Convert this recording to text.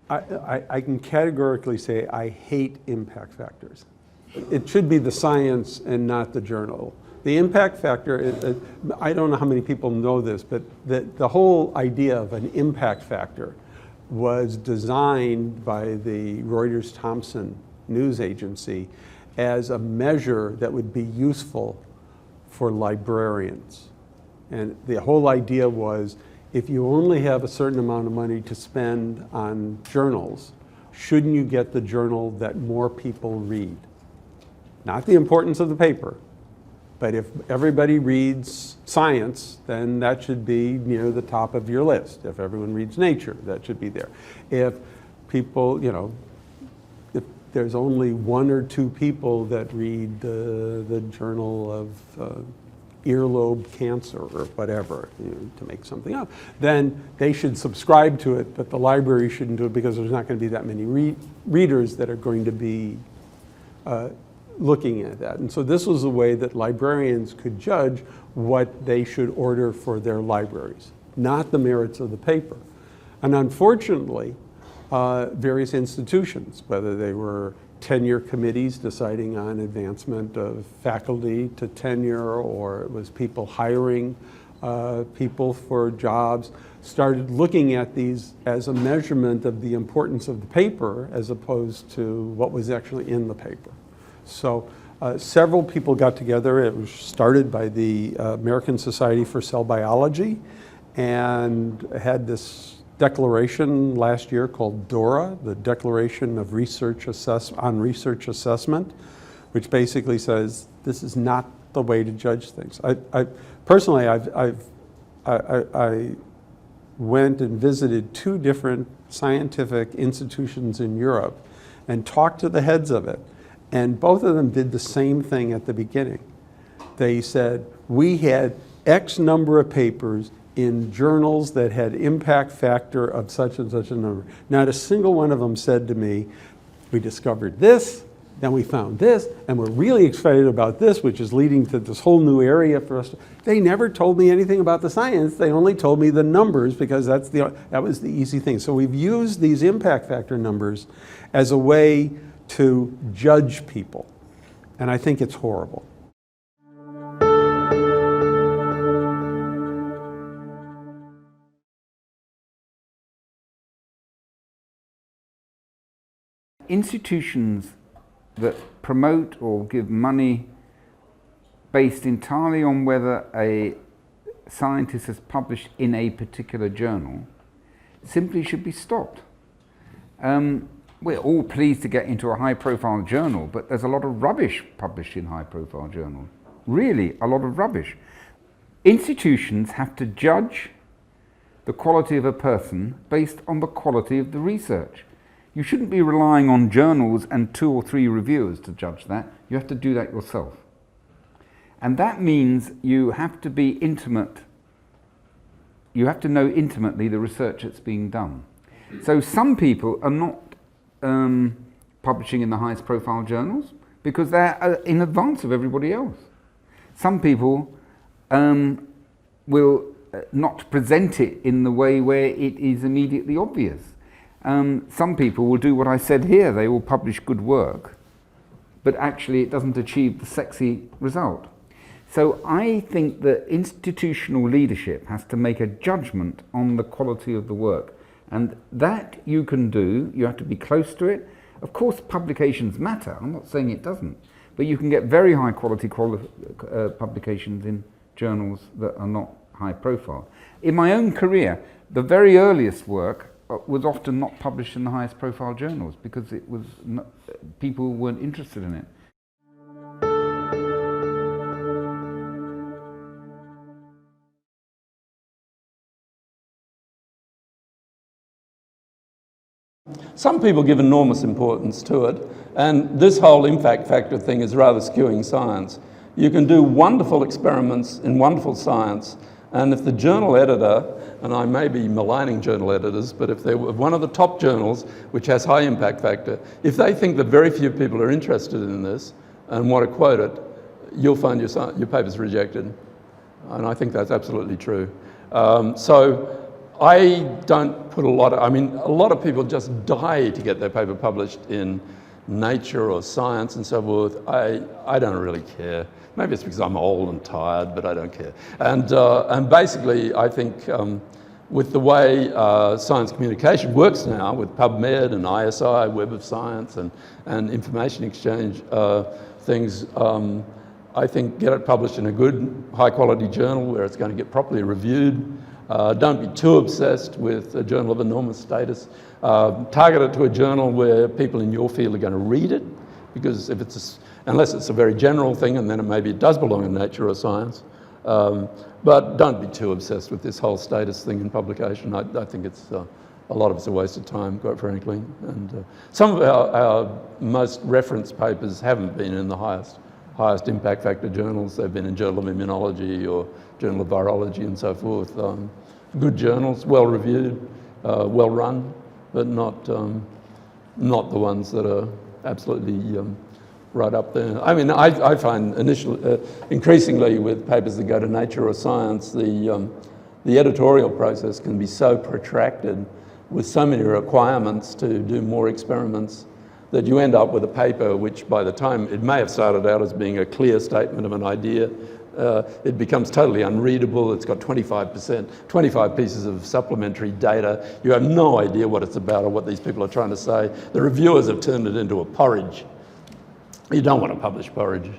I can categorically say I hate impact factors. It should be the science and not the journal. The impact factor, I don't know how many people know this, but the whole idea of an impact factor was designed by the Reuters-Thomson news agency as a measure that would be useful for librarians. And the whole idea was, if you only have a certain amount of money to spend on journals, shouldn't you get the journal that more people read? Not the importance of the paper, but if everybody reads science, then that should be near the top of your list. If everyone reads nature, that should be there. If people, if there's only 1 or 2 people that read the journal of earlobe cancer or whatever, to make something up, then they should subscribe to it, but the library shouldn't do it because there's not going to be that many readers that are going to be looking at that. And so this was a way that librarians could judge what they should order for their libraries, not the merits of the paper. And unfortunately, various institutions, whether they were tenure committees deciding on advancement of faculty to tenure, or it was people hiring people for jobs, started looking at these as a measurement of the importance of the paper as opposed to what was actually in the paper. So several people got together. It was started by the American Society for Cell Biology and had this declaration last year called DORA, the Declaration of Research on Research Assessment, which basically says this is not the way to judge things. Personally, I went and visited 2 different scientific institutions in Europe and talked to the heads of it, and both of them did the same thing at the beginning. They said, we had X number of papers in journals that had impact factor of such and such a number. Not a single one of them said to me, we discovered this, then we found this, and we're really excited about this, which is leading to this whole new area for us. They never told me anything about the science. They only told me the numbers because that was the easy thing. So we've used these impact factor numbers as a way to judge people, and I think it's horrible. Institutions that promote or give money based entirely on whether a scientist has published in a particular journal simply should be stopped. We're all pleased to get into a high-profile journal, but there's a lot of rubbish published in high-profile journals. Really, a lot of rubbish. Institutions have to judge the quality of a person based on the quality of the research. You shouldn't be relying on journals and 2 or 3 reviewers to judge that. You have to do that yourself. And that means you have to be intimate. You have to know intimately the research that's being done. So some people are not publishing in the highest profile journals because they're in advance of everybody else. Some people will not present it in the way where it is immediately obvious. Some people will do what I said here. They will publish good work, but actually it doesn't achieve the sexy result. So I think that institutional leadership has to make a judgment on the quality of the work. And that you can do. You have to be close to it. Of course, publications matter. I'm not saying it doesn't. But you can get very high quality publications in journals that are not high profile. In my own career, the very earliest work was often not published in the highest profile journals because it was not, people weren't interested in it. Some people give enormous importance to it, and this whole impact factor thing is rather skewing science. You can do wonderful experiments in wonderful science, and if the journal editor, and I may be maligning journal editors, but if they're one of the top journals which has high impact factor, if they think that very few people are interested in this and want to quote it, you'll find your paper's rejected. And I think that's absolutely true. So I don't put a lot of, I mean, a lot of people just die to get their paper published in Nature or Science and so forth. I don't really care. Maybe it's because I'm old and tired, but I don't care. And basically, I think with the way science communication works now, with PubMed and ISI, Web of Science, and information exchange things, I think get it published in a good, high-quality journal where it's going to get properly reviewed. Don't be too obsessed with a journal of enormous status. Target it to a journal where people in your field are going to read it, because if it's unless it's a very general thing, and then maybe it does belong in Nature or Science. But don't be too obsessed with this whole status thing in publication. I think it's a lot of it's a waste of time, quite frankly. And some of our most referenced papers haven't been in the highest impact factor journals. They've been in Journal of Immunology or Journal of Virology and so forth. Good journals, well reviewed, well run, but not the ones that are absolutely right up there. I mean, I find increasingly with papers that go to Nature or Science, the editorial process can be so protracted with so many requirements to do more experiments that you end up with a paper which by the time it may have started out as being a clear statement of an idea, it becomes totally unreadable. It's got 25 pieces of supplementary data. You have no idea what it's about or what these people are trying to say. The reviewers have turned it into a porridge. You don't want to publish porridge.